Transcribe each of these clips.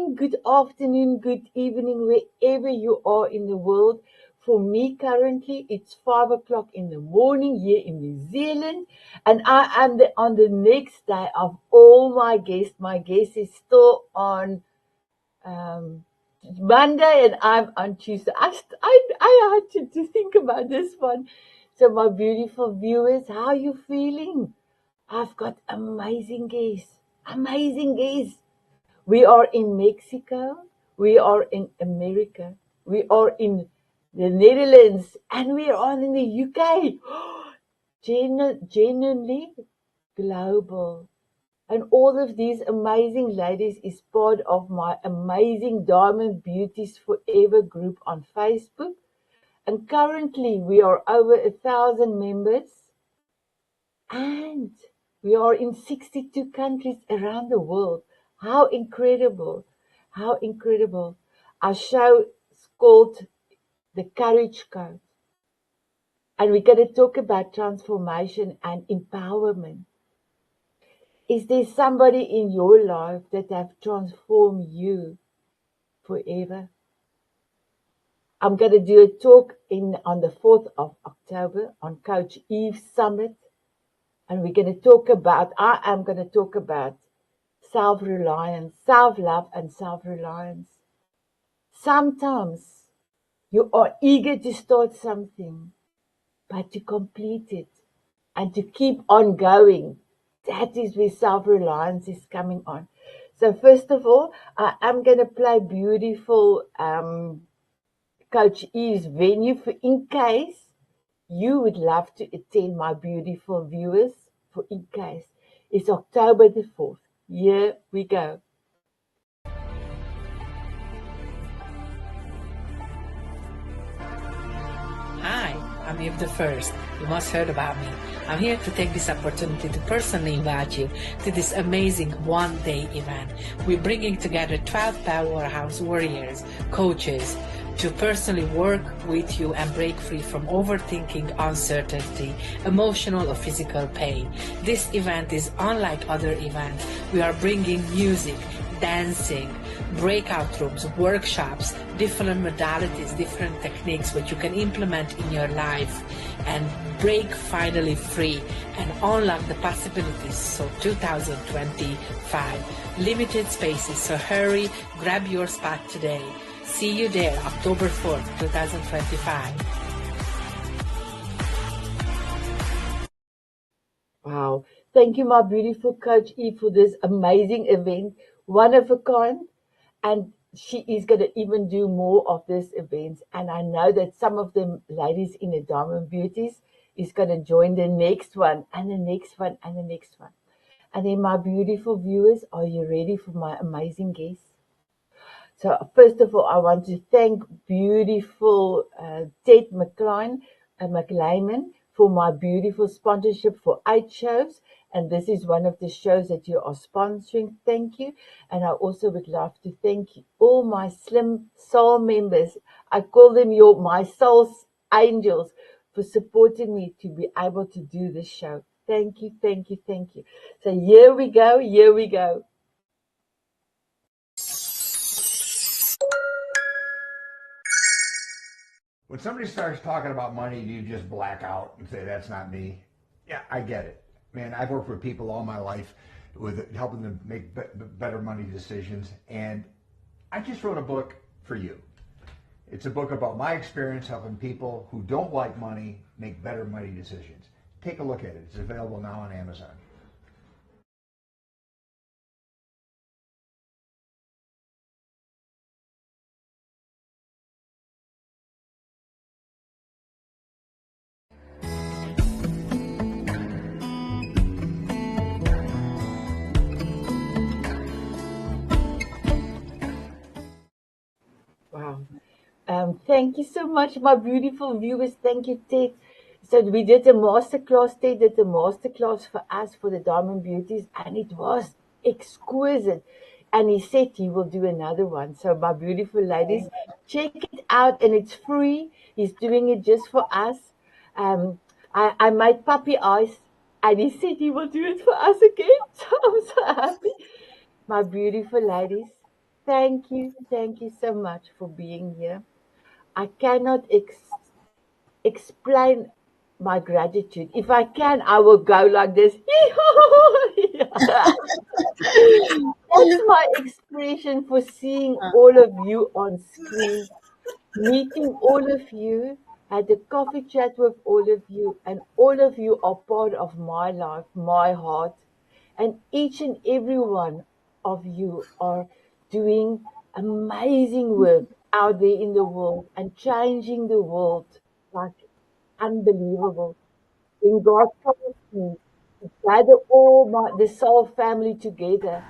morning, good afternoon, good evening, wherever you are in the world. For me, currently, it's 5 o'clock in the morning here in New Zealand, and I am on the next day of all my guests. My guest is still on um, Monday, and I'm on Tuesday. I had to think about this one. So, my beautiful viewers, how are you feeling? I've got amazing guests. Amazing guests. We are in Mexico, we are in America, we are in the Netherlands, and we are in the UK. Genuinely global. And all of these amazing ladies is part of my amazing Diamond Beauties Forever group on Facebook. And currently we are over 1,000 members, and we are in 62 countries around the world. How incredible! How incredible. Our show is called The Courage Code. And we're going to talk about transformation and empowerment. Is there somebody in your life that have transformed you forever? I'm going to do a talk on the 4th of October on Coach Eve's Summit. And we're going to talk about, I am going to talk about self-reliance, self-love and self-reliance. Sometimes you are eager to start something, but to complete it and to keep on going. That is where self-reliance is coming on. So first of all, I am going to play beautiful Coach Eve's venue for in case you would love to attend, my beautiful viewers, for in case. It's October the 4th. Here we go. Hi, I'm Eve the First. You must heard about me. I'm here to take this opportunity to personally invite you to this amazing one-day event. We're bringing together 12 powerhouse warriors, coaches, to personally work with you and break free from overthinking, uncertainty, emotional or physical pain. This event is unlike other events. We are bringing music, dancing, breakout rooms, workshops, different modalities, different techniques which you can implement in your life and break finally free and unlock the possibilities. So 2025, limited spaces, so hurry, grab your spot today. See you there, October 4th, 2025. Wow. Thank you, my beautiful Coach Eve, for this amazing event. One of a kind. And she is going to even do more of these events. And I know that some of them ladies in the Diamond Beauties is going to join the next one and the next one and the next one. And then my beautiful viewers, are you ready for my amazing guests? So first of all, I want to thank beautiful Ted McLean for my beautiful sponsorship for 8 shows. And this is one of the shows that you are sponsoring. Thank you. And I also would love to thank you, all my Slim Soul members. I call them my soul angels for supporting me to be able to do this show. Thank you, thank you, thank you. So here we go, here we go. When somebody starts talking about money, do you just black out and say, that's not me? Yeah, I get it. Man, I've worked with people all my life with helping them make better money decisions. And I just wrote a book for you. It's a book about my experience helping people who don't like money make better money decisions. Take a look at it. It's available now on Amazon. Wow. Thank you so much, my beautiful viewers. Thank you, Ted. So we did a masterclass. Ted did a masterclass for us for the Diamond Beauties, and it was exquisite. And he said he will do another one. So my beautiful ladies, check it out, and it's free. He's doing it just for us. I made puppy eyes, and he said he will do it for us again. So I'm so happy. My beautiful ladies, thank you so much for being here. I cannot explain my gratitude. If I can, I will go like this. That's my expression for seeing all of you on screen, meeting all of you, had a coffee chat with all of you, and all of you are part of my life, my heart, and each and every one of you are doing amazing work out there in the world and changing the world like unbelievable. When God promised me to gather all the soul family together,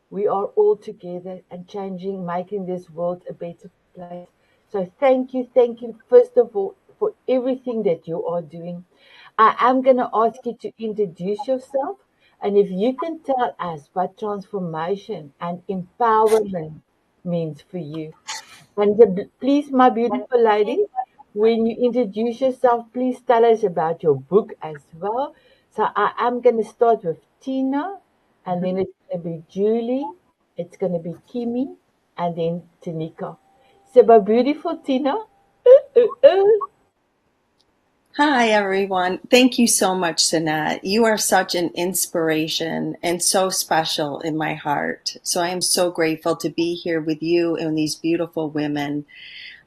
we are all together and changing, making this world a better place. So thank you, first of all, for everything that you are doing. I am going to ask you to introduce yourself, and if you can tell us what transformation and empowerment means for you. And please, my beautiful lady, when you introduce yourself, please tell us about your book as well. So I am going to start with Tina, and then it's going to be Julie, it's going to be Kemi, and then Tineke. So my beautiful Tina, Hi, everyone. Thank you so much, Sanet. You are such an inspiration and so special in my heart. So I am so grateful to be here with you and these beautiful women.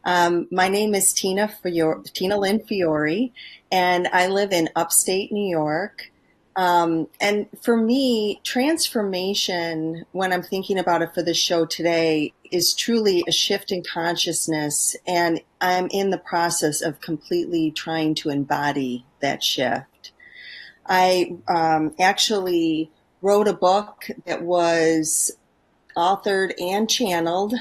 My name is Tina Lyn Fiori, and I live in upstate New York. And for me, transformation, when I'm thinking about it for the show today, is truly a shift in consciousness. And I'm in the process of completely trying to embody that shift. I actually wrote a book that was authored and channeled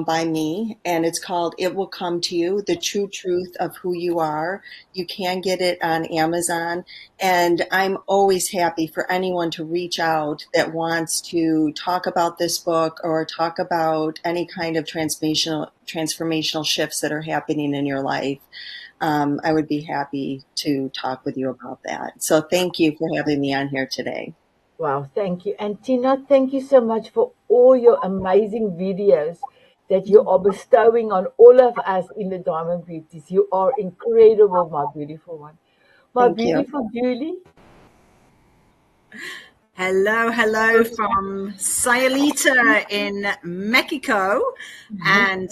by me, and it's called It Will Come to You, The True Truth of Who You Are. You can get it on Amazon, and I'm always happy for anyone to reach out that wants to talk about this book or talk about any kind of transformational shifts that are happening in your life. I would be happy to talk with you about that. So thank you for having me on here today. wow, thank you. And Tina, thank you so much for all your amazing videos that you are bestowing on all of us in the Diamond Beauties. You are incredible, my beautiful one. My Thank you. beautiful Julie. Hello from Sayulita in Mexico. And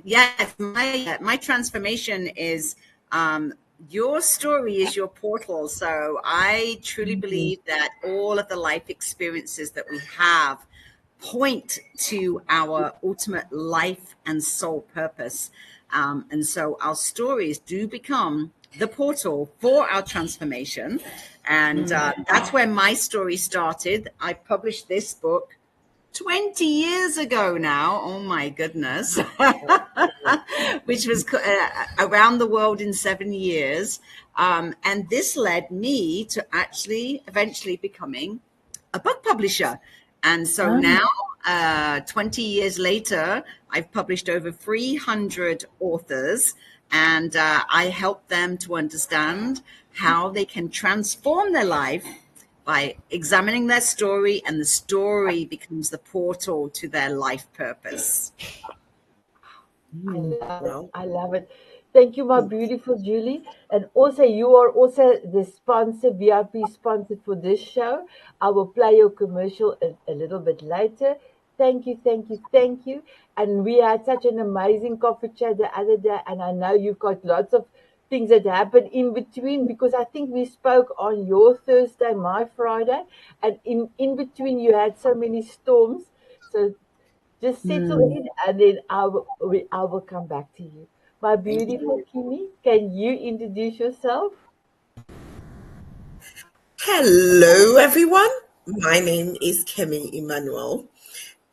yes, my transformation is your story is your portal. So I truly believe that all of the life experiences that we have point to our ultimate life and soul purpose. And so our stories do become the portal for our transformation. And that's where my story started. I published this book 20 years ago now. Oh my goodness. Which was around the world in 7 years. And this led me to actually eventually becoming a book publisher. And so now, 20 years later, I've published over 300 authors, and I help them to understand how they can transform their life by examining their story, and the story becomes the portal to their life purpose. I love it. I love it. Thank you, my beautiful Julie. And also, you are also the sponsor, VIP sponsor for this show. I will play your commercial a little bit later. Thank you, thank you, thank you. And we had such an amazing coffee chat the other day. And I know you've got lots of things that happened in between, because I think we spoke on your Thursday, my Friday. And in between, you had so many storms. So just settle in, and then I will come back to you. My beautiful Kimi, can you introduce yourself? Hello, everyone. My name is Kemi Emmanuel,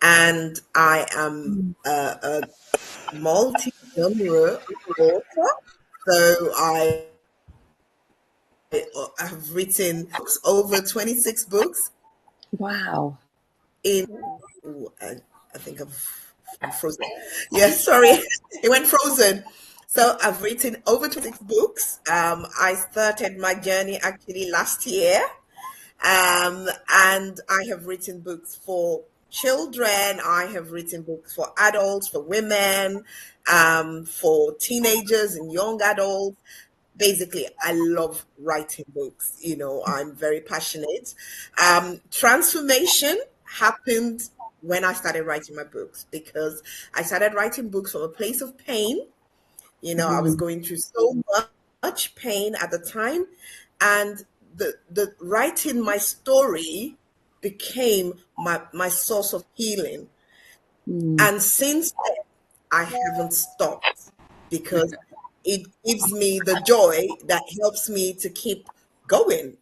and I am a multi-genre author. So I have written over 26 books Wow. in. Ooh, I think I'm frozen. Yes, sorry, it went frozen. So I've written over 26 books. I started my journey actually last year. And I have written books for children. I have written books for adults, for women, for teenagers and young adults. Basically, I love writing books. I'm very passionate. Transformation happened when I started writing my books, because I started writing books from a place of pain. I was going through so much pain at the time, and the writing my story became my source of healing. And since then, I haven't stopped, because it gives me the joy that helps me to keep going.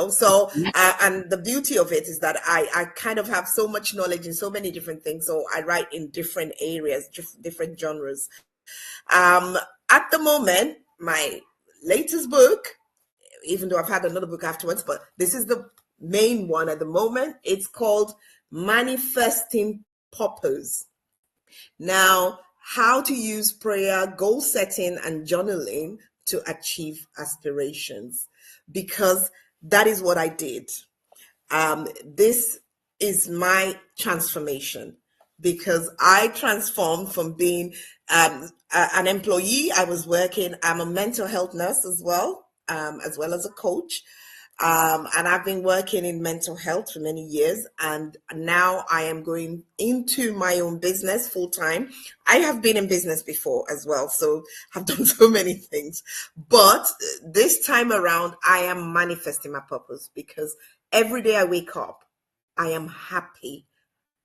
So and the beauty of it is that I kind of have so much knowledge in so many different things, so I write in different areas, different genres. um at the moment, my latest book, even though I've had another book afterwards, but this is the main one at the moment. It's called Manifesting Purpose. Now, how to use prayer, goal setting, and journaling to achieve aspirations, because that is what I did. This is my transformation, because I transformed from being an employee. I was working, I'm a mental health nurse as well as a coach. And I've been working in mental health for many years, and now I am going into my own business full time. I have been in business before as well, so I've done so many things. But this time around, I am manifesting my purpose, because every day I wake up, I am happy.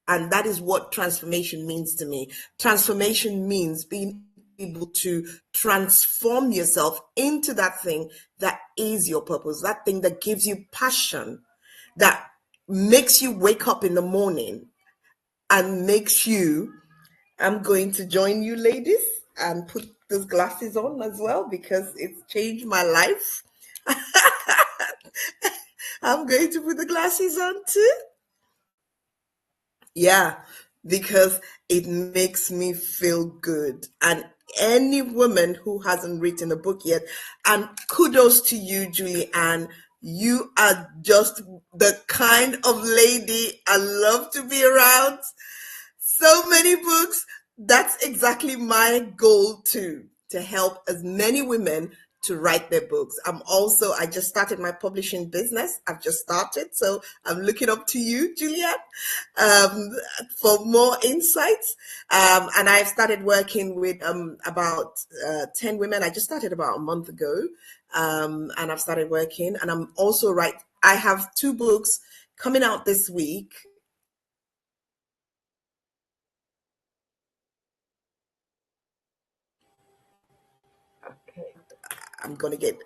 And that is what transformation means to me. Transformation means being able to transform yourself into that thing that is your purpose, that thing that gives you passion, that makes you wake up in the morning and makes you. I'm going to join you, ladies, and put those glasses on as well, because it's changed my life. I'm going to put the glasses on too. Yeah, because it makes me feel good. And any woman who hasn't written a book yet, and kudos to you, Julie Ann, you are just the kind of lady I love to be around. So many books. That's exactly my goal too, to help as many women to write their books. I just started my publishing business. I've just started. So I'm looking up to you, Juliet, um, for more insights. And I've started working with about 10 women. I just started about a month ago. And I've started working, and I have 2 books coming out this week. Okay. I'm gonna get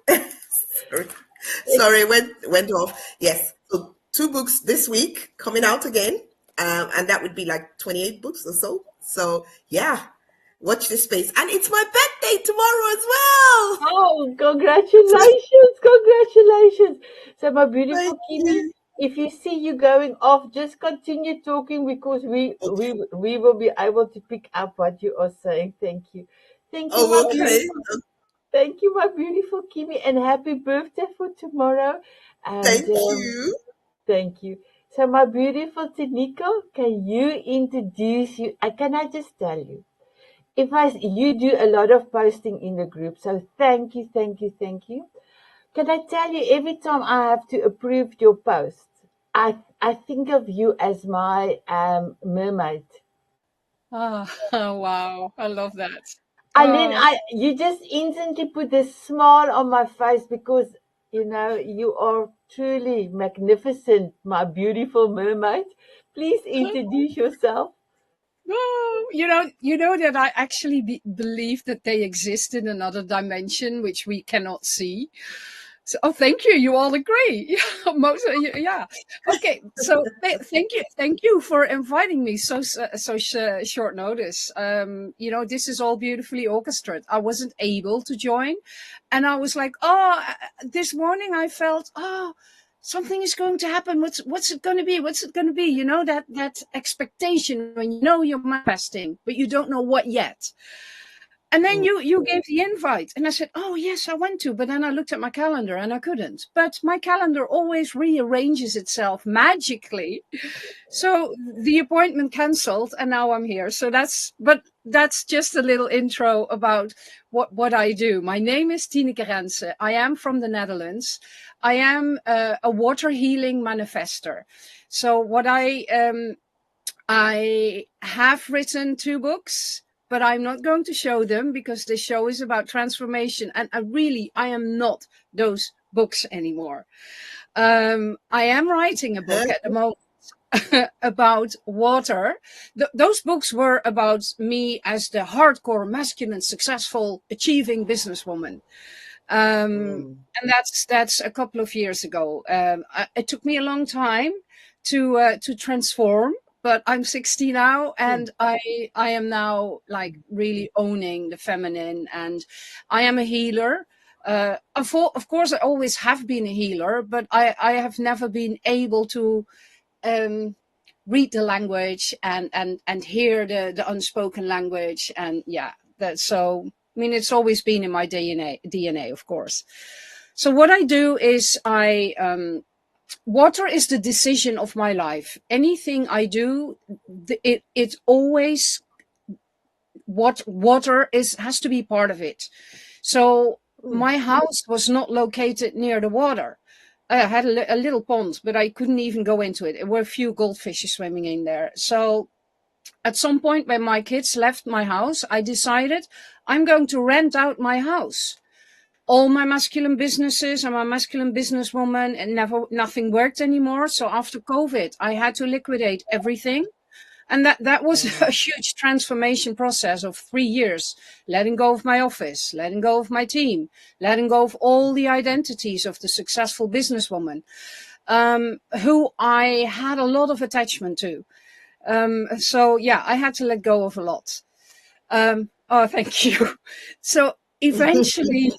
sorry, went off. Yes, so 2 books this week coming out again, and that would be like 28 books or so. So yeah, watch this space, and it's my birthday tomorrow as well. Oh, congratulations, congratulations. So my Thank beautiful Kimi, you. if you see you going off, just continue talking, because we Okay. we we will be able to pick up what you are saying. Thank you. Thank you, my Oh, okay. beautiful. Thank you, my beautiful Kimi, and happy birthday for tomorrow. And Thank you. thank you. So my beautiful Tineke, can you introduce you? Can I just tell you? You do a lot of posting in the group, so thank you, thank you, thank you. Can I tell you, every time I have to approve your post, I think of you as my mermaid. Oh, wow. I love that. And then Oh, you just instantly put this smile on my face, because you are truly magnificent, my beautiful mermaid. Please introduce yourself. oh, you know that I actually believe that they exist in another dimension which we cannot see. So, oh, thank you. You all agree. Most, yeah. Okay. So, thank you for inviting me short notice. This is all beautifully orchestrated. I wasn't able to join, and I was like, this morning I felt, something is going to happen. What's it going to be? What's it going to be? That expectation when you know you're manifesting, but you don't know what yet. And then you gave the invite, and I said, "Oh yes, I went to." But then I looked at my calendar and I couldn't. But my calendar always rearranges itself magically, so the appointment cancelled, and now I'm here. So that's just a little intro about what I do. My name is Tineke Rensen. I am from the Netherlands. I am a water healing manifester. So what I have written 2 books, but I'm not going to show them because the show is about transformation. And I am not those books anymore. I am writing a book at the moment about water. Those books were about me as the hardcore, masculine, successful, achieving businesswoman. And that's a couple of years ago. It took me a long time to transform, but I'm 60 now, and I am now like really owning the feminine, and I am a healer. Of course, I always have been a healer, but I have never been able to read the language and hear the unspoken language, and so. I mean, it's always been in my DNA, of course. So what I do is water is the decision of my life. Anything I do, it's always water has to be part of it. So my house was not located near the water. I had a little pond, but I couldn't even go into it. There were a few goldfishes swimming in there. So at some point when my kids left my house, I decided I'm going to rent out my house. All my masculine businesses, I'm a masculine businesswoman, and nothing worked anymore. So after COVID, I had to liquidate everything. And that was a huge transformation process of 3 years, letting go of my office, letting go of my team, letting go of all the identities of the successful businesswoman, who I had a lot of attachment to. So yeah, I had to let go of a lot. Oh, thank you. So eventually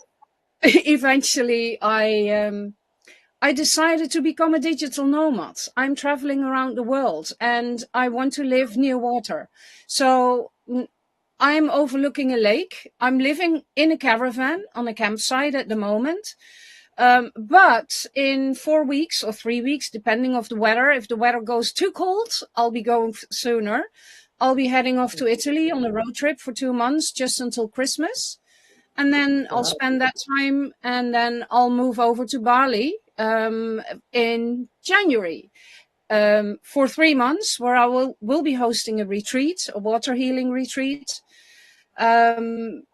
I decided to become a digital nomad. I'm traveling around the world and I want to live near water. So I'm overlooking a lake. I'm living in a caravan on a campsite at the moment. But in 4 weeks or 3 weeks, depending on the weather, if the weather goes too cold, I'll be going sooner. I'll be heading off to Italy on a road trip for 2 months, just until Christmas. And then I'll spend that time, and then I'll move over to Bali in January for 3 months, where I will be hosting a retreat, a water healing retreat. And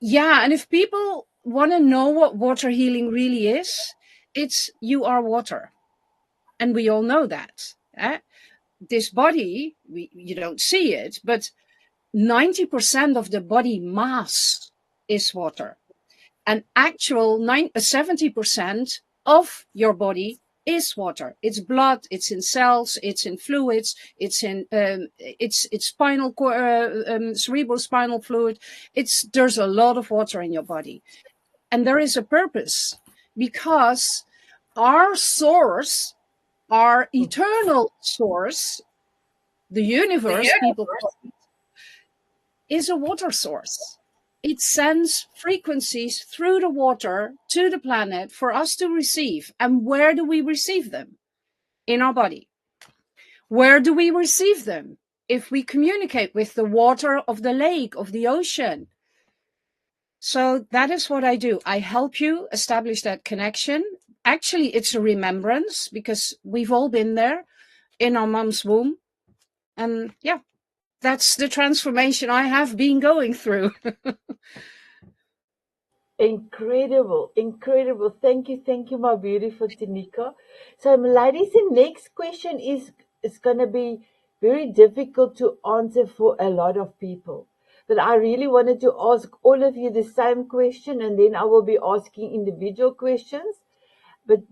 if people want to know what water healing really is, it's you are water. And we all know that. This body, you don't see it, but 90% of the body mass is water. And actual 70% of your body is water. It's blood, it's in cells, it's in fluids, it's in it's spinal cerebral spinal fluid. There's a lot of water in your body. And there is a purpose, because our source, our eternal source, the universe, people call it, is a water source. It sends frequencies through the water to the planet for us to receive. And where do we receive them? In our body. Where do we receive them? If we communicate with the water of the lake, of the ocean. So that is what I do. I help you establish that connection. Actually, it's a remembrance, because we've all been there in our mom's womb. And yeah, that's the transformation I have been going through. Incredible, incredible. Thank you, my beautiful Tineke. So, ladies, the next question is going to be very difficult to answer for a lot of people. But I really wanted to ask all of you the same question, and then I will be asking individual questions. But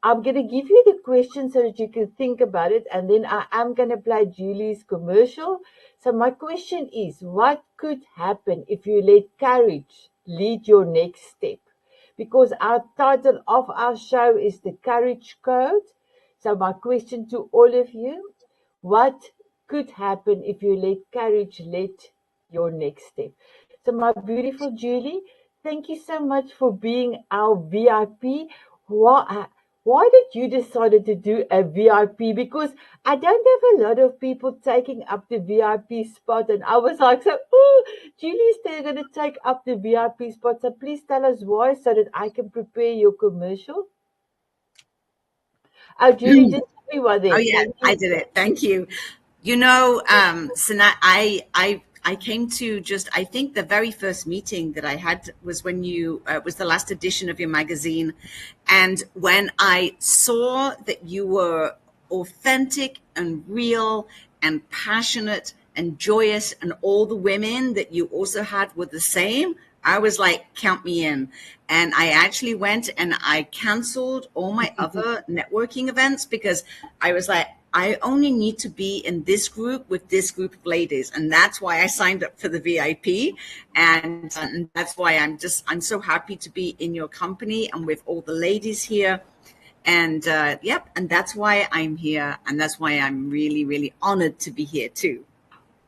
I'm going to give you the question so that you can think about it, and then I am going to play Julie's commercial. So my question is, what could happen if you let courage lead your next step? Because our title of our show is the Courage Code. So my question to all of you, what could happen if you let courage lead your next step? So my beautiful Julie, thank you so much for being our VIP. Why, why did you decide to do a VIP? Because I don't have a lot of people taking up the VIP spot. And I was like, so, oh, Julie's still going to take up the VIP spot. So please tell us why so that I can prepare your commercial. Oh, Julie, just tell me what Oh then. yeah, Thank I you. did it. Thank you. Sanat, I came to just, I think the very first meeting that I had was when you, was the last edition of your magazine. And when I saw that you were authentic and real and passionate and joyous, and all the women that you also had were the same, I was like, count me in. And I actually went and I canceled all my other networking events because I was like, I only need to be in this group with this group of ladies. And that's why I signed up for the VIP. And that's why I'm so happy to be in your company and with all the ladies here. And yep, and that's why I'm here. And that's why I'm really, really honored to be here too.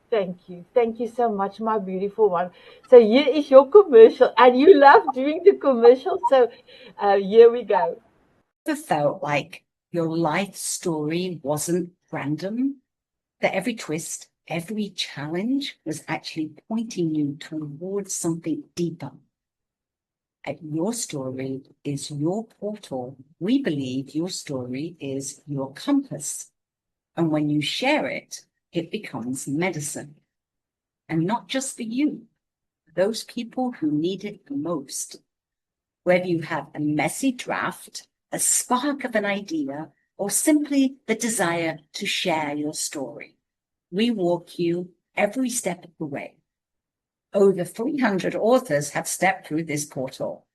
Thank you. Thank you so much, my beautiful one. So here is your commercial, and you love doing the commercial. So here we go. Ever felt like your life story wasn't random? That every twist, every challenge was actually pointing you towards something deeper. Your story is your portal. We believe your story is your compass. And when you share it, it becomes medicine. And not just for you, those people who need it the most. Whether you have a messy draft, a spark of an idea, or simply the desire to share your story, we walk you every step of the way. Over 300 authors have stepped through this portal.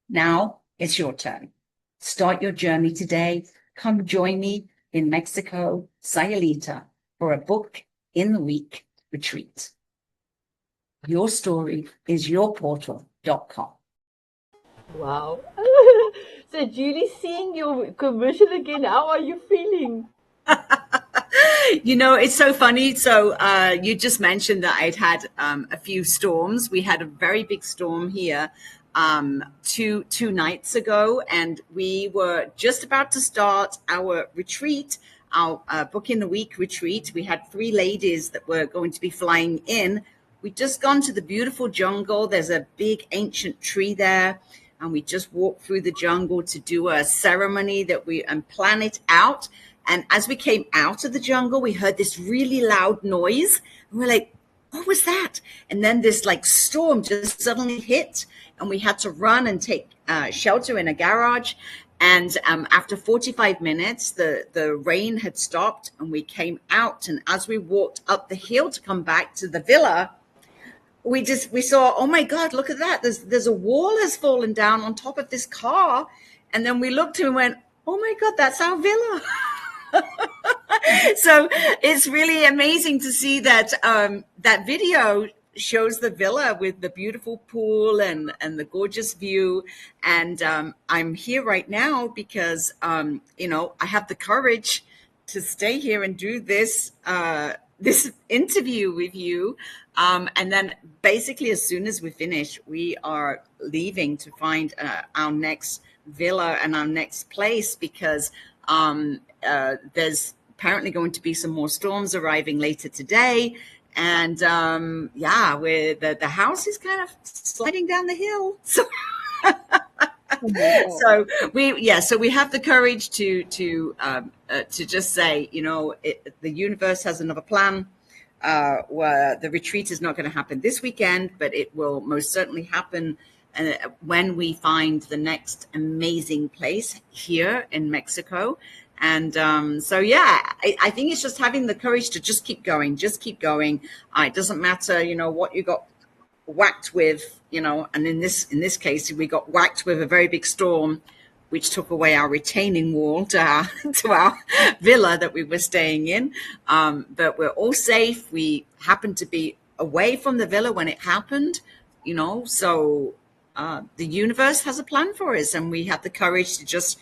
Now it's your turn. Start your journey today. Come join me in Mexico, Sayulita, for a book in the week retreat. Your story is your portal.com. Wow. So Julie, seeing your commercial again, how are you feeling? It's so funny. So you just mentioned that I'd had a few storms. We had a very big storm here two nights ago, and we were just about to start our retreat, our book in the week retreat. We had 3 ladies that were going to be flying in. We'd just gone to the beautiful jungle. There's a big ancient tree there. And we just walked through the jungle to do a ceremony and plan it out. And as we came out of the jungle, we heard this really loud noise. And we're like, what was that? And then this like storm just suddenly hit, and we had to run and take shelter in a garage. And after 45 minutes, the rain had stopped, and we came out. And as we walked up the hill to come back to the villa, we saw, oh my God, look at that. There's a wall has fallen down on top of this car. And then we looked and went, oh my God, that's our villa. So it's really amazing to see that that video shows the villa with the beautiful pool and the gorgeous view. And I'm here right now because, I have the courage to stay here and do this interview with you. And then basically as soon as we finish, we are leaving to find our next villa and our next place, because there's apparently going to be some more storms arriving later today. And the house is kind of sliding down the hill. So so we have the courage to just say, the universe has another plan, where the retreat is not going to happen this weekend, but it will most certainly happen when we find the next amazing place here in Mexico. And I think it's just having the courage to just keep going. It doesn't matter, what you got whacked with, and in this case, we got whacked with a very big storm, which took away our retaining wall to our villa that we were staying in. But we're all safe. We happened to be away from the villa when it happened, so the universe has a plan for us, and we have the courage to just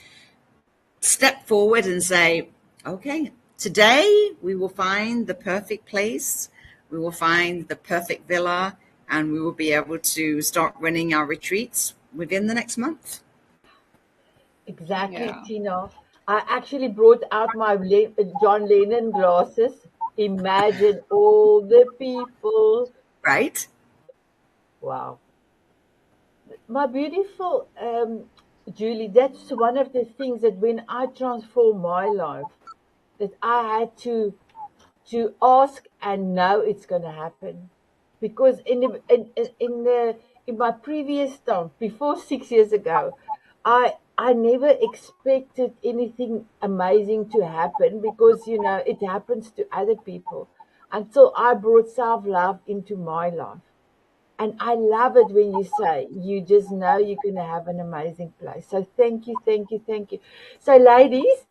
step forward and say, okay, today we will find the perfect place. We will find the perfect villa, and we will be able to start running our retreats within the next month. Exactly, Yeah. Tina. I actually brought out my John Lennon glasses. Imagine all the people. Right? Wow. My beautiful Julie, that's one of the things that when I transform my life, that I had to ask and know it's going to happen, because in my previous time, before 6 years ago, I never expected anything amazing to happen, because it happens to other people, until I brought self love into my life. And I love it when you say you just know you're going to have an amazing place. So thank you, thank you, thank you. So ladies,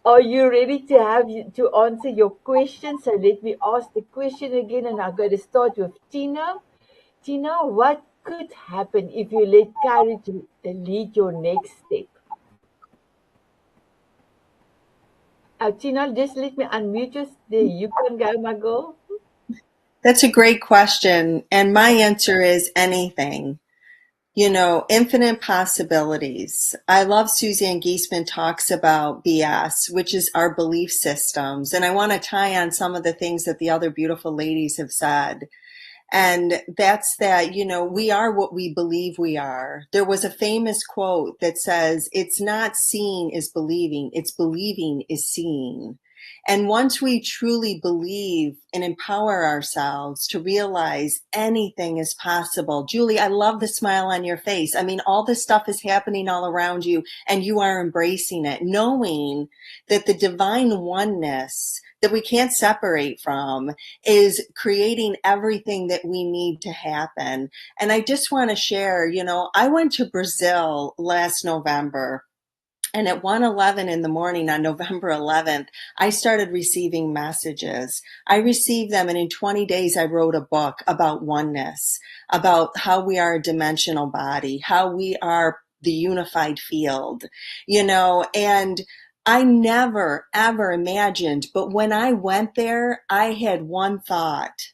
are you ready to answer your question? So let me ask the question again, and I'm going to start with Tina. Tina, what could happen if you let courage lead your next step? Tina, just let me unmute you. There, you can go, my girl. That's a great question. And my answer is anything. Infinite possibilities. I love Suzanne Giesemann talks about BS, which is our belief systems. And I want to tie on some of the things that the other beautiful ladies have said. And that's that, we are what we believe we are. There was a famous quote that says, it's not seeing is believing, it's believing is seeing. And once we truly believe and empower ourselves to realize anything is possible. Julie, I love the smile on your face. I mean, all this stuff is happening all around you and you are embracing it, knowing that the divine oneness that we can't separate from is creating everything that we need to happen. And I just want to share, I went to Brazil last November. And at 1:11 in the morning on November 11th, I started receiving messages. I received them, and in 20 days, I wrote a book about oneness, about how we are a dimensional body, how we are the unified field, and I never, ever imagined. But when I went there, I had one thought.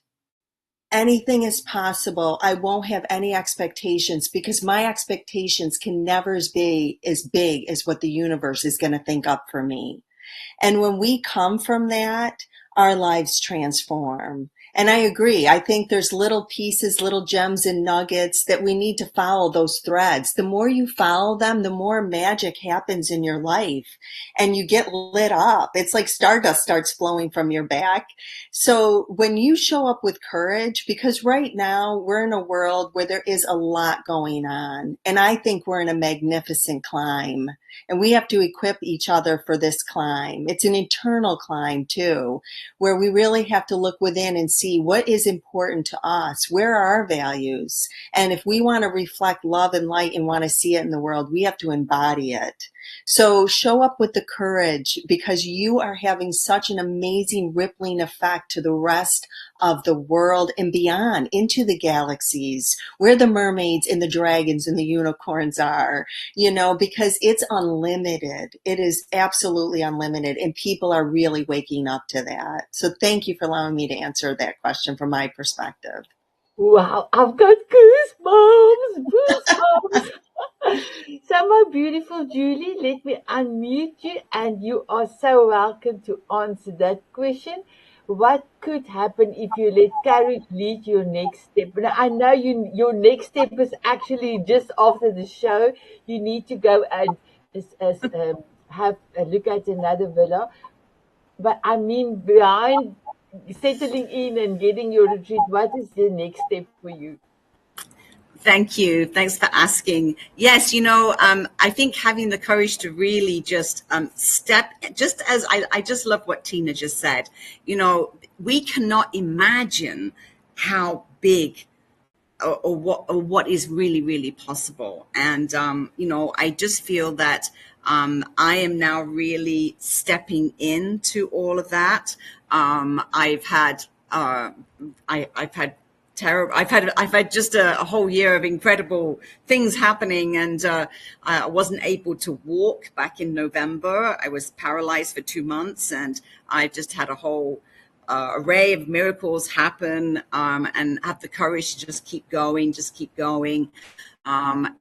Anything is possible. I won't have any expectations, because my expectations can never be as big as what the universe is going to think up for me. And when we come from that, our lives transform. And I agree. I think there's little pieces, little gems and nuggets that we need to follow those threads. The more you follow them, the more magic happens in your life and you get lit up. It's like stardust starts flowing from your back. So when you show up with courage, because right now we're in a world where there is a lot going on, and I think we're in a magnificent climb. And we have to equip each other for this climb. It's an internal climb too, where we really have to look within and see what is important to us. Where are our values? And if we want to reflect love and light and want to see it in the world, we have to embody it. So show up with the courage, because you are having such an amazing rippling effect to the rest of the world and beyond, into the galaxies where the mermaids and the dragons and the unicorns are, because it's unlimited. It is absolutely unlimited, and people are really waking up to that. So thank you for allowing me to answer that question from my perspective. Wow, I've got goosebumps, goosebumps. So, my beautiful Julie, let me unmute you, and you are so welcome to answer that question. What could happen if you let courage lead your next step? Now, I know your next step is actually just after the show. You need to go and have a look at another villa. But I mean, behind settling in and getting your retreat, what is the next step for you? Thank you. Thanks for asking. Yes, I think having the courage to really just step, just as I just love what Tina just said. We cannot imagine how big or what is really, really possible. And, I just feel that I am now really stepping into all of that. I've had I've had just a whole year of incredible things happening, and I wasn't able to walk back in November. I was paralyzed for 2 months, and I just had a whole array of miracles happen, and have the courage to just keep going, and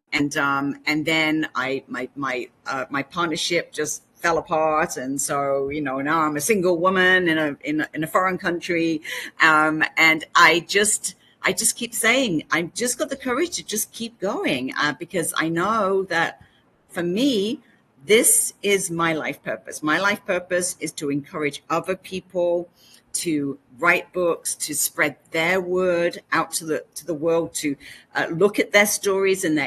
then my partnership just fell apart, and so now I'm a single woman in a foreign country, and I just keep saying I've just got the courage to just keep going, because I know that for me, this is my life purpose. My life purpose is to encourage other people to write books, to spread their word out to the world, to look at their stories and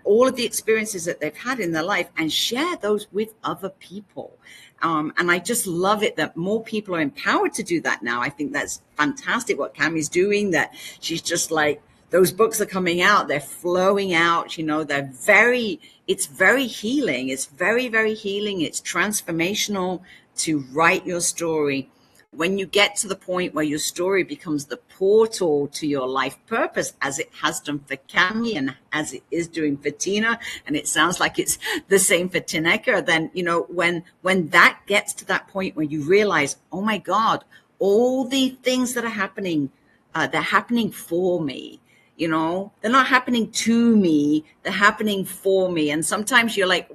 all of the experiences that they've had in their life and share those with other people. And I just love it that more people are empowered to do that now. I think that's fantastic what Kemi's doing, that she's just like, those books are coming out, they're flowing out, it's very healing. It's very, very healing. It's transformational to write your story. When you get to the point where your story becomes the portal to your life purpose, as it has done for Kemi and as it is doing for Tina, and it sounds like it's the same for Tineke, then, when that gets to that point where you realize, oh my God, all the things that are happening, they're happening for me. They're not happening to me, they're happening for me. And sometimes you're like,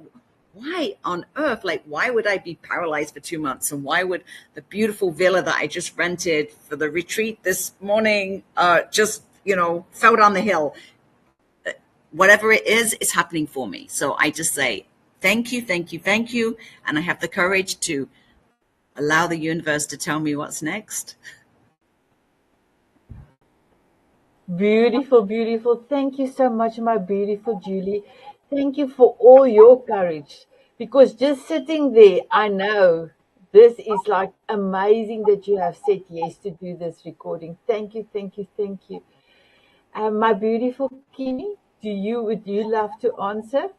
why on earth? Like, why would I be paralyzed for 2 months? And why would the beautiful villa that I just rented for the retreat this morning just, fell down the hill? Whatever it is, it's happening for me. So I just say, thank you, thank you, thank you. And I have the courage to allow the universe to tell me what's next. Beautiful, beautiful. Thank you so much, my beautiful Julie. Thank you for all your courage. Because just sitting there, I know this is like amazing that you have said yes to do this recording. Thank you, thank you, thank you. My beautiful Kemi, would you love to answer?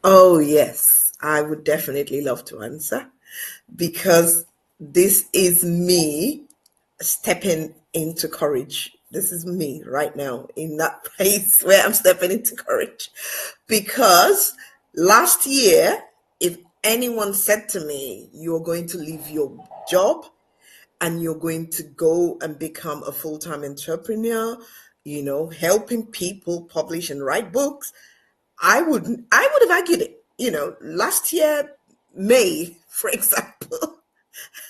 Oh, yes, I would definitely love to answer, because this is me stepping into courage. This is me right now in that place where I'm stepping into courage. Because last year, if anyone said to me, you're going to leave your job and you're going to go and become a full-time entrepreneur, helping people publish and write books, I would have argued it. Last year, May, for example,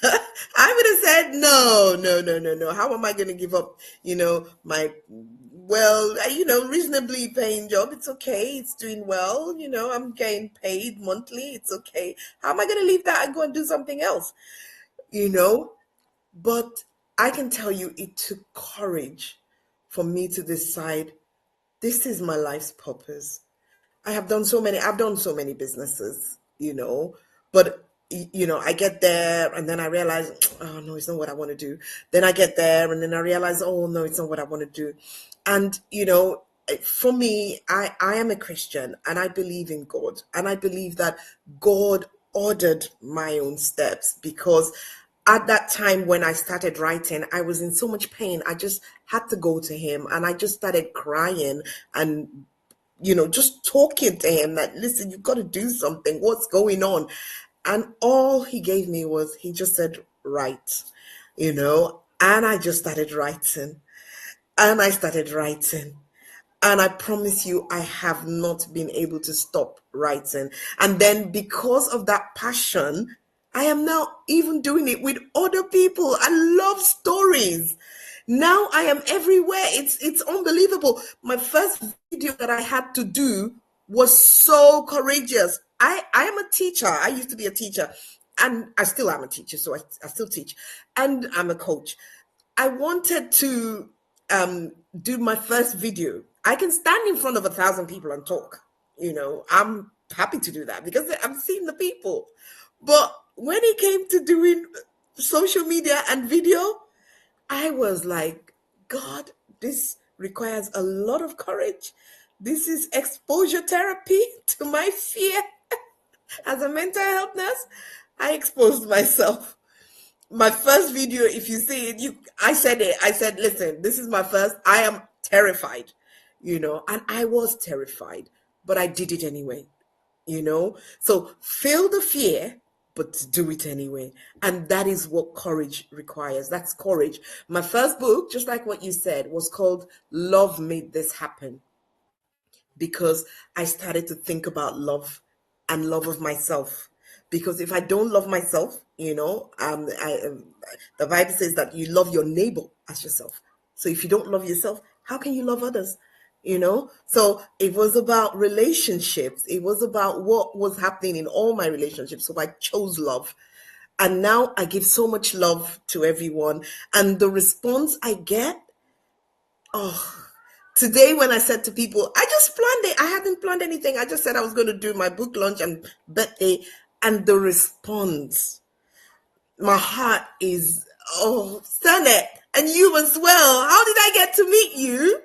I would have said, no, no, no, no, no. How am I going to give up, my, reasonably paying job? It's okay. It's doing well. I'm getting paid monthly. It's okay. How am I going to leave that and go and do something else? But I can tell you it took courage for me to decide this is my life's purpose. I've done so many businesses, but I get there and then I realize, oh no, it's not what I want to do. Then I get there and then I realize, oh no, it's not what I want to do. And, for me, I am a Christian and I believe in God, and I believe that God ordered my own steps, because at that time when I started writing, I was in so much pain. I just had to go to him and I just started crying and just talking to him that, listen, you've got to do something. What's going on? And all he gave me was, he just said, write, and I just started writing and I started writing. And I promise you, I have not been able to stop writing. And then because of that passion, I am now even doing it with other people. I love stories. Now I am everywhere. It's unbelievable. My first video that I had to do was so courageous. I am a teacher. I used to be a teacher, and I still am a teacher. So I still teach, and I'm a coach. I wanted to do my first video. I can stand in front of 1,000 people and talk. I'm happy to do that because I'm seeing the people. But when it came to doing social media and video, I was like, God, this requires a lot of courage. This is exposure therapy to my fear. As a mental health nurse, I exposed myself. My first video, if you see it, I said it. I said, listen, this is my first. I am terrified, and I was terrified, but I did it anyway, So feel the fear, but to do it anyway. And that is what courage requires. That's courage. My first book, just like what you said, was called Love Made This Happen, because I started to think about love and love of myself. Because if I don't love myself, the Bible says that you love your neighbor as yourself. So if you don't love yourself, how can you love others? So it was about relationships. It was about what was happening in all my relationships. So I chose love. And now I give so much love to everyone. And the response I get, today when I said to people, I just planned it. I hadn't planned anything. I just said I was going to do my book launch and birthday. And the response, my heart is, Sanet, and you as well. How did I get to meet you?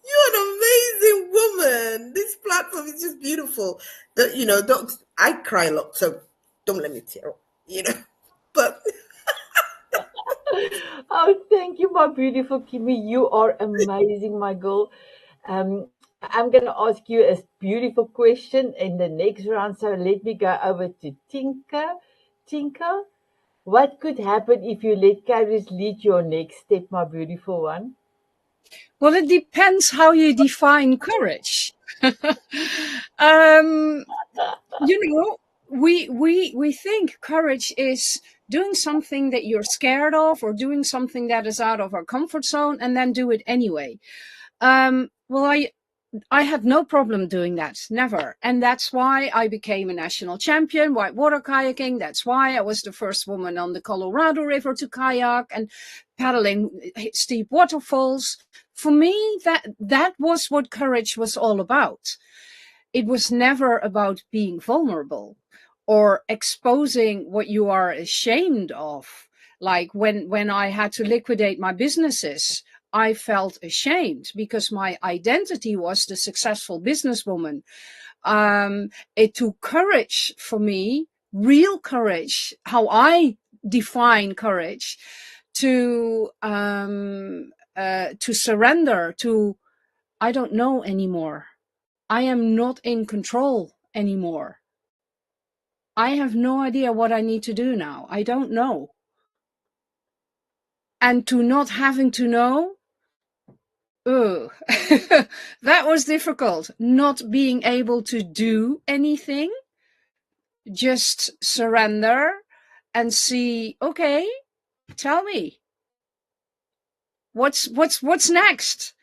You're an amazing woman. This platform is just beautiful. I cry a lot, so don't let me tear up, But Oh, thank you, my beautiful Kimmy. You are amazing, my girl. I'm going to ask you a beautiful question in the next round. So let me go over to Tinka. Tinka, what could happen if you let courage lead your next step, my beautiful one? Well, it depends how you define courage. um, we think courage is doing something that you're scared of, or doing something that is out of our comfort zone, and then do it anyway. Well, I had no problem doing that, never. And that's why I became a national champion, whitewater kayaking. That's why I was the first woman on the Colorado River to kayak and paddling steep waterfalls. For me, that was what courage was all about. It was never about being vulnerable or exposing what you are ashamed of. Like when I had to liquidate my businesses, I felt ashamed because my identity was the successful businesswoman. It took courage for me, real courage, how I define courage, to surrender to, I don't know anymore. I am not in control anymore. I have no idea what I need to do now. I don't know. And to not having to know, that was difficult. Not being able to do anything, just surrender and see, okay, tell me, what's next?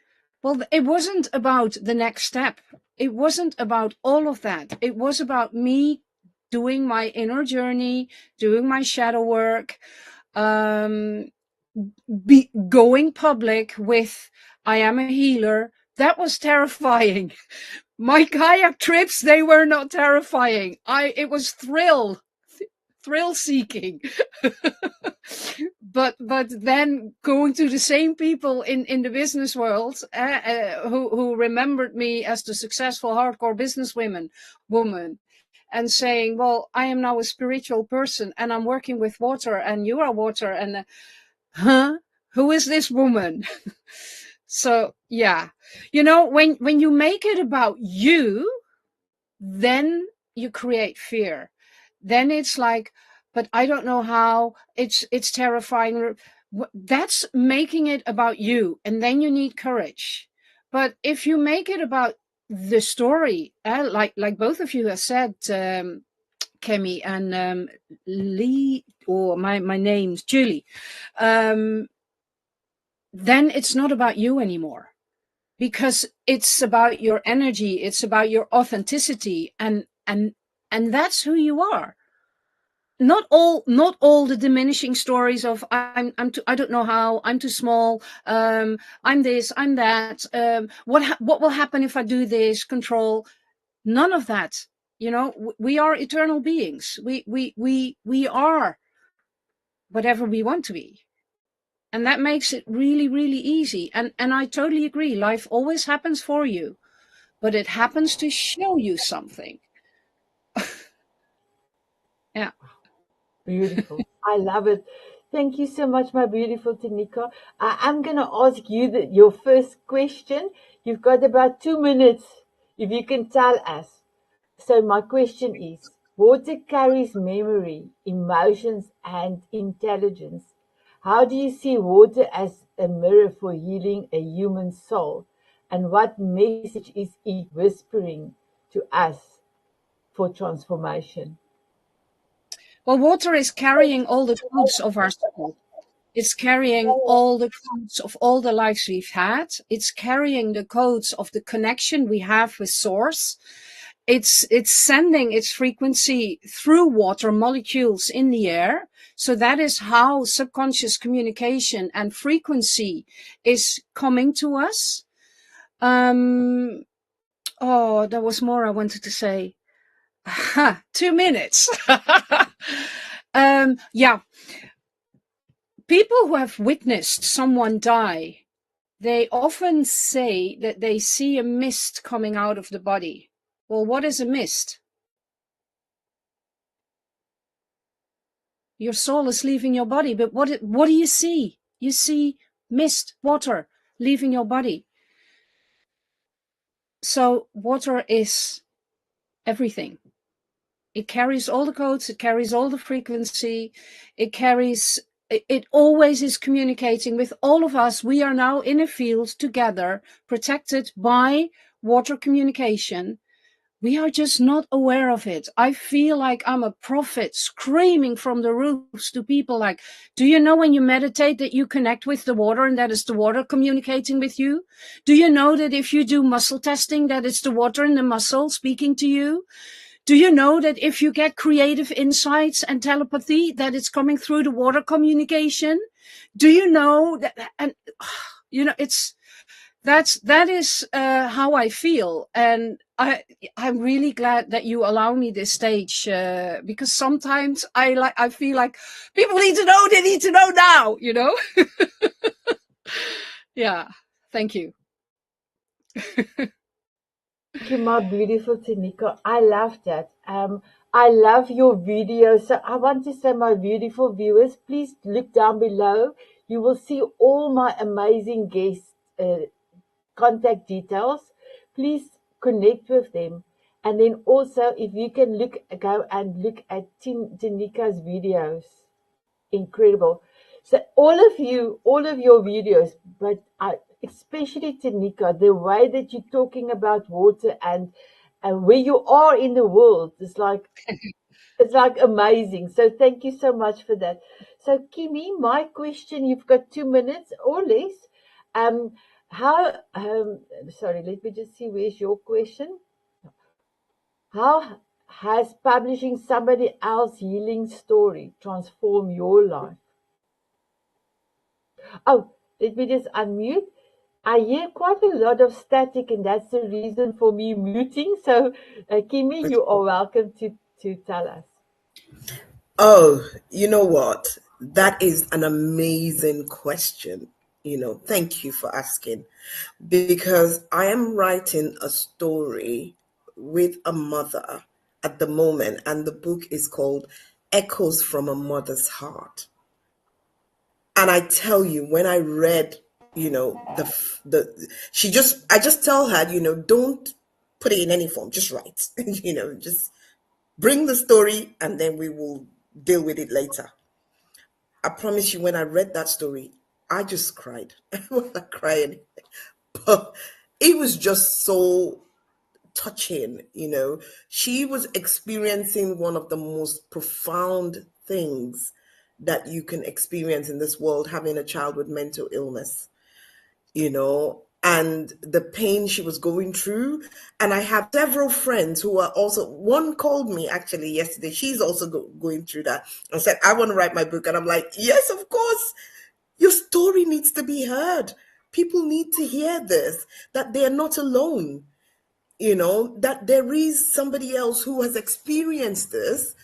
Well, it wasn't about the next step. It wasn't about all of that. It was about me doing my inner journey, doing my shadow work, going public with, I am a healer. That was terrifying. My kayak trips, they were not terrifying. It was thrill seeking. but then going to the same people in the business world who remembered me as the successful hardcore woman, and saying, well, I am now a spiritual person and I'm working with water and you are water, and who is this woman? So yeah, when you make it about you, then you create fear. Then it's like, but I don't know how. It's terrifying. That's making it about you, and then you need courage. But if you make it about the story, like both of you have said, Kemi and Lee, or my name's Julie, then it's not about you anymore, because it's about your energy, it's about your authenticity, and that's who you are. Not all the diminishing stories of I don't know how, I'm too small, I'm this, I'm that, what will happen if I do this, control. None of that. We are eternal beings. We are whatever we want to be. And that makes it really, really easy. And I totally agree. Life always happens for you, but it happens to show you something. Yeah. Beautiful. I love it. Thank you so much, my beautiful Tineke. I'm going to ask you your first question. You've got about 2 minutes, if you can tell us. So my question is, Water carries memory, emotions, and intelligence. How do you see water as a mirror for healing a human soul? And what message is it whispering to us for transformation? Well, water is carrying all the codes of our soul. It's carrying all the codes of all the lives we've had. It's carrying the codes of the connection we have with source. It's sending its frequency through water molecules in the air. So that is how subconscious communication and frequency is coming to us. Oh, there was more I wanted to say. 2 minutes. Yeah. People who have witnessed someone die, they often say that they see a mist coming out of the body. Well, what is a mist? Your soul is leaving your body, but what do you see? You see mist, water leaving your body. So water is everything. It carries all the codes, it carries all the frequency, it always is communicating with all of us. We are now in a field together, protected by water communication. We are just not aware of it. I feel like I'm a prophet screaming from the roofs to people like, do you know when you meditate that you connect with the water and that is the water communicating with you? Do you know that if you do muscle testing, that it's the water in the muscle speaking to you? Do you know that if you get creative insights and telepathy, that it's coming through the water communication? Do you know that? And you know, that is how I feel, and I'm really glad that you allow me this stage because sometimes I feel like people need to know. They need to know now. You know. Yeah. Thank you. Thank you, my beautiful Tineke. I love that. I love your video. So I want to say, my beautiful viewers, please look down below. You will see all my amazing guests' contact details. Please connect with them. And then also, if you can go and look at Tineke's videos. Incredible. So all of your videos, but especially Tineke, the way that you're talking about water and where you are in the world, it's like amazing. So thank you so much for that. So Kemi, my question, you've got 2 minutes or less. Um, how? Sorry, let me just see. Where's your question? How has publishing somebody else's healing story transformed your life? Oh, let me just unmute. I hear quite a lot of static, and that's the reason for me muting. So, Kimi, you are welcome to tell us. Oh, you know what? That is an amazing question. Thank you for asking. Because I am writing a story with a mother at the moment, and the book is called Echoes from a Mother's Heart. And I tell you, when I read, I just tell her, don't put it in any form, just write, just bring the story and then we will deal with it later. I promise you, when I read that story, I just cried. I was not crying, but it was just so touching. She was experiencing one of the most profound things that you can experience in this world, having a child with mental illness, and the pain she was going through. And I have several friends who are also, one called me actually yesterday. She's also going through that and said, I want to write my book. And I'm like, yes, of course. Your story needs to be heard. People need to hear this, that they're not alone, that there is somebody else who has experienced this.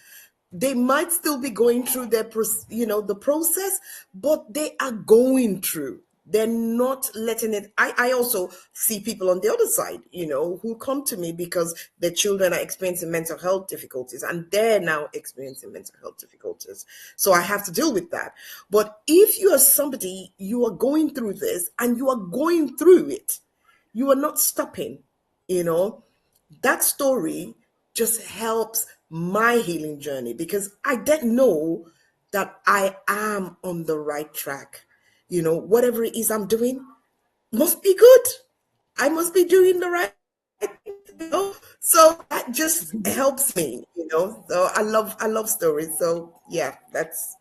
They might still be going through the process, but they are going through. They're not letting it. I also see people on the other side, who come to me because their children are experiencing mental health difficulties and they're now experiencing mental health difficulties. So I have to deal with that. But if you are somebody, you are going through this and you are going through it, you are not stopping, that story just helps my healing journey, because I didn't know that I am on the right track. Whatever it is I'm doing must be good. I must be doing the right thing. So that just helps me. So I love stories. So yeah, that's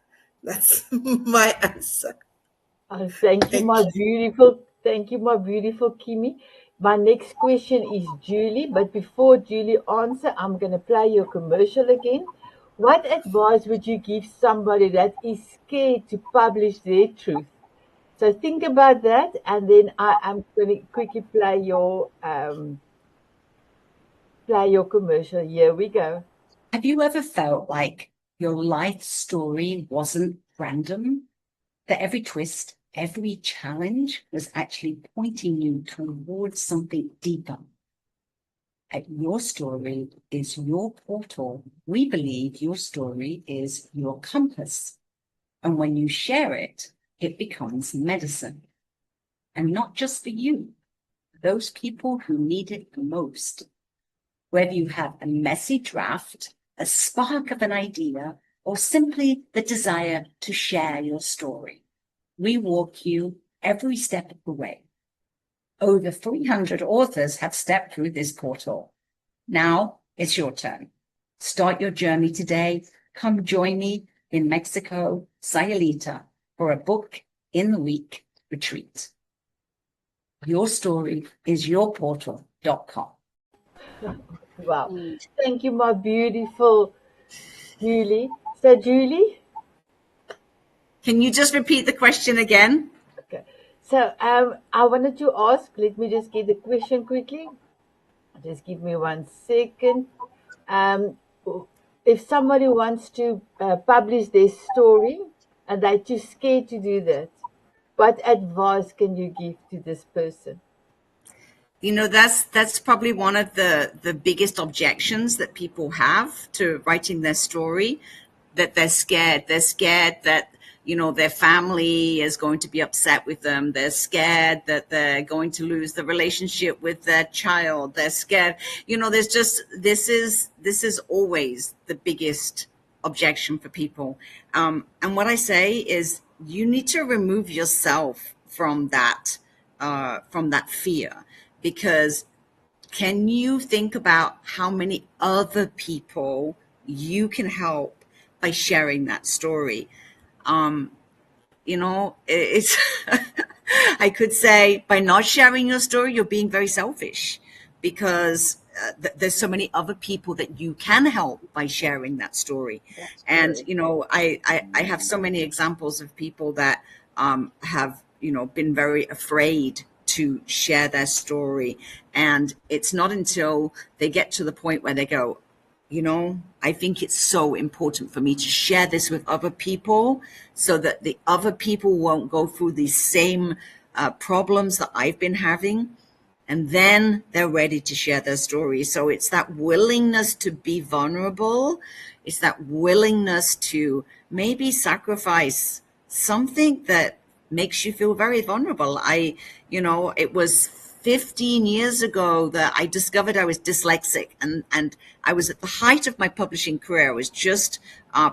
my answer. Thank you. Thank you, my beautiful Kimi. My next question is Julie, but before Julie answer, I'm gonna play your commercial again. What advice would you give somebody that is scared to publish their truth? So think about that, and then I am gonna quickly play your commercial. Here we go. Have you ever felt like your life story wasn't random? That every twist, every challenge was actually pointing you towards something deeper? Your story is your portal. We believe your story is your compass. And when you share it, it becomes medicine. And not just for you, those people who need it the most. Whether you have a messy draft, a spark of an idea, or simply the desire to share your story, we walk you every step of the way. Over 300 authors have stepped through this portal. Now it's your turn. Start your journey today. Come join me in Mexico, Sayulita, for a book in the week retreat. Your story is your portal.com. Wow. Thank you, my beautiful Julie. So, Julie, Can you just repeat the question again? okay. So, I wanted to ask, let me just get the question quickly. Just give me 1 second. Um, if somebody wants to publish their story and they're too scared to do that, what advice can you give to this person? That's probably one of the biggest objections that people have to writing their story, that they're scared. They're scared that, their family is going to be upset with them. They're scared that they're going to lose the relationship with their child. They're scared. This is always the biggest objection for people. And what I say is you need to remove yourself from that fear, because can you think about how many other people you can help by sharing that story? It's I could say by not sharing your story, you're being very selfish, because there's so many other people that you can help by sharing that story. And I have so many examples of people that have been very afraid to share their story, and it's not until they get to the point where they go, I think it's so important for me to share this with other people so that the other people won't go through these same problems that I've been having. And then they're ready to share their story. So it's that willingness to be vulnerable. It's that willingness to maybe sacrifice something that makes you feel very vulnerable. It was 15 years ago that I discovered I was dyslexic, and I was at the height of my publishing career. I was just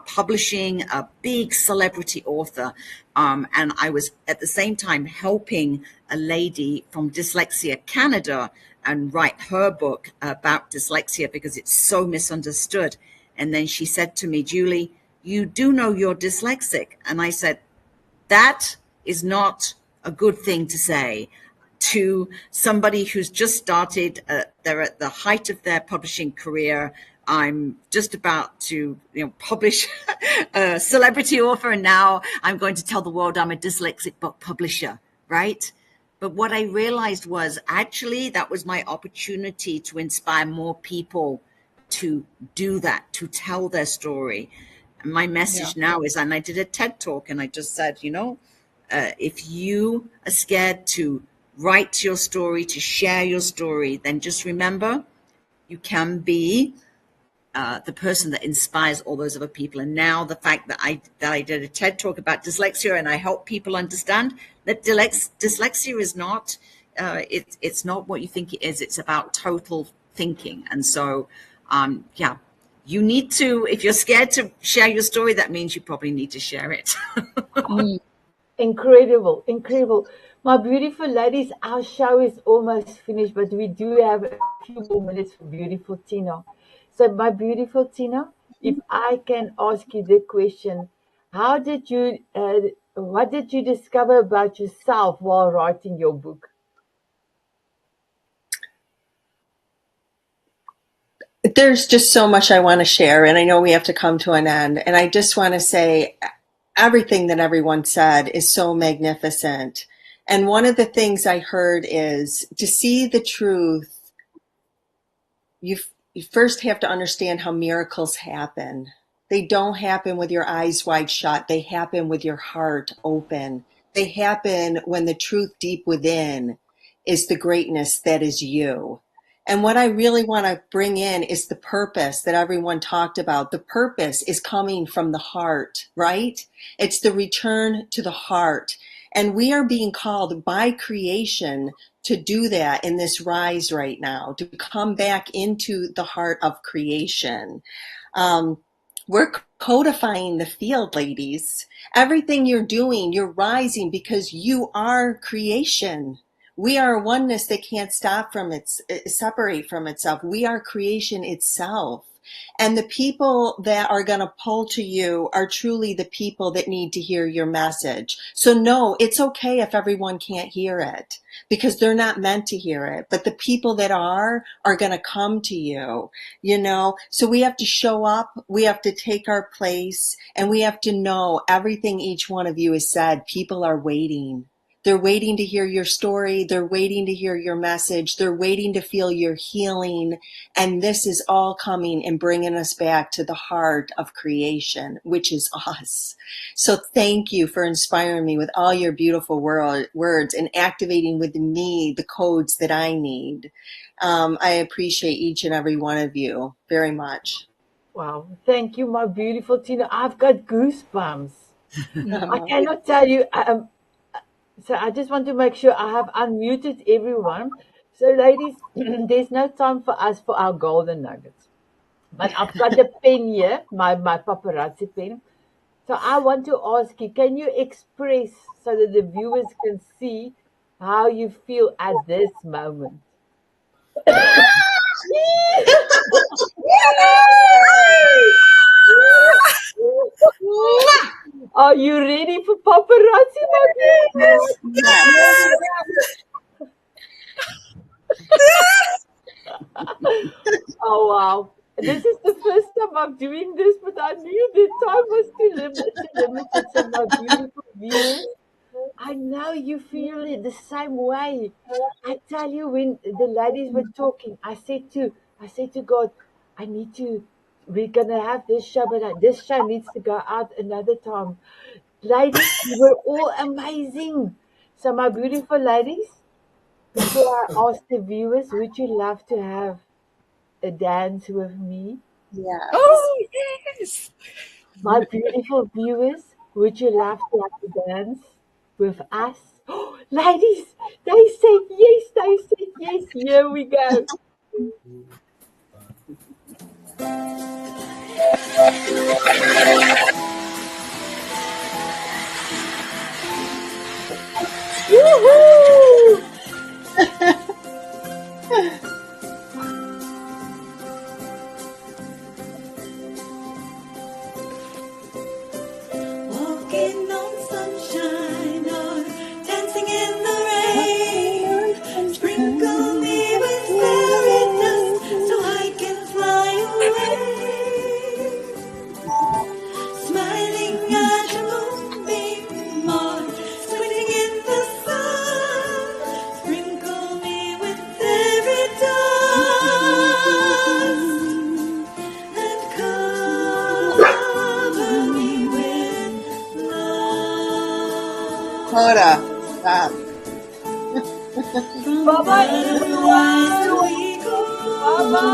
publishing a big celebrity author, and I was at the same time helping a lady from Dyslexia Canada and write her book about dyslexia because it's so misunderstood. And then she said to me, Julie, you do know you're dyslexic. And I said, that is not a good thing to say to somebody who's just started. They're at the height of their publishing career. I'm just about to publish a celebrity author, and now I'm going to tell the world I'm a dyslexic book publisher, right? But what I realized was actually that was my opportunity to inspire more people to do that, to tell their story. And my message now is, and I did a TED talk and I just said, if you are scared to write your story, to share your story, then just remember you can be the person that inspires all those other people. And now the fact that I did a TED talk about dyslexia and I help people understand that dyslexia is not, it's not what you think it is. It's about total thinking. And so, you need to, if you're scared to share your story, that means you probably need to share it. Incredible, incredible. My beautiful ladies, our show is almost finished, but we do have a few more minutes for beautiful Tina. So, my beautiful Tina, if I can ask you the question, what did you discover about yourself while writing your book? There's just so much I want to share, and I know we have to come to an end. And I just want to say everything that everyone said is so magnificent. And one of the things I heard is to see the truth, you first have to understand how miracles happen. They don't happen with your eyes wide shut. They happen with your heart open. They happen when the truth deep within is the greatness that is you. And what I really want to bring in is the purpose that everyone talked about. The purpose is coming from the heart, right? It's the return to the heart. And we are being called by creation to do that in this rise right now, to come back into the heart of creation. We're codifying the field, ladies. Everything you're doing, you're rising because you are creation. We are a oneness that can't separate from itself. We are creation itself. And the people that are going to pull to you are truly the people that need to hear your message. So no, it's okay if everyone can't hear it because they're not meant to hear it. But the people that are going to come to you, you know. So we have to show up. We have to take our place, and we have to know everything each one of you has said. People are waiting. They're waiting to hear your story. They're waiting to hear your message. They're waiting to feel your healing. And this is all coming and bringing us back to the heart of creation, which is us. So thank you for inspiring me with all your beautiful words and activating with me the codes that I need. I appreciate each and every one of you very much. Wow, thank you, my beautiful Tina. I've got goosebumps. I cannot tell you. So I just want to make sure I have unmuted everyone. So ladies, there's no time for us for our golden nuggets. But I've got the pen here, my paparazzi pen. So I want to ask you, can you express so that the viewers can see how you feel at this moment? Are you ready for paparazzi, my beautiful? Oh wow. This is the first time I'm doing this, but I knew the time was too limited. So my beautiful viewers, I know you feel it the same way. I tell you, when the ladies were talking, I said to God, we're gonna have this show, but this show needs to go out another time. Ladies, you were all amazing. So my beautiful ladies, before I ask the viewers, would you love to have a dance with me? Yes. Oh, yes. My beautiful viewers, would you love to have a dance with us? Ladies, they said yes, they said yes. Here we go. Woohoo! Walking on sunshine or dancing in the rain. Sprinkle me with fairy dust so I can fly away. Smiling at a moonbeam or squinting in the sun. Sprinkle me with fairy dust and cover me with love. Hoda, stop. Bye bye, everyone. Bye bye.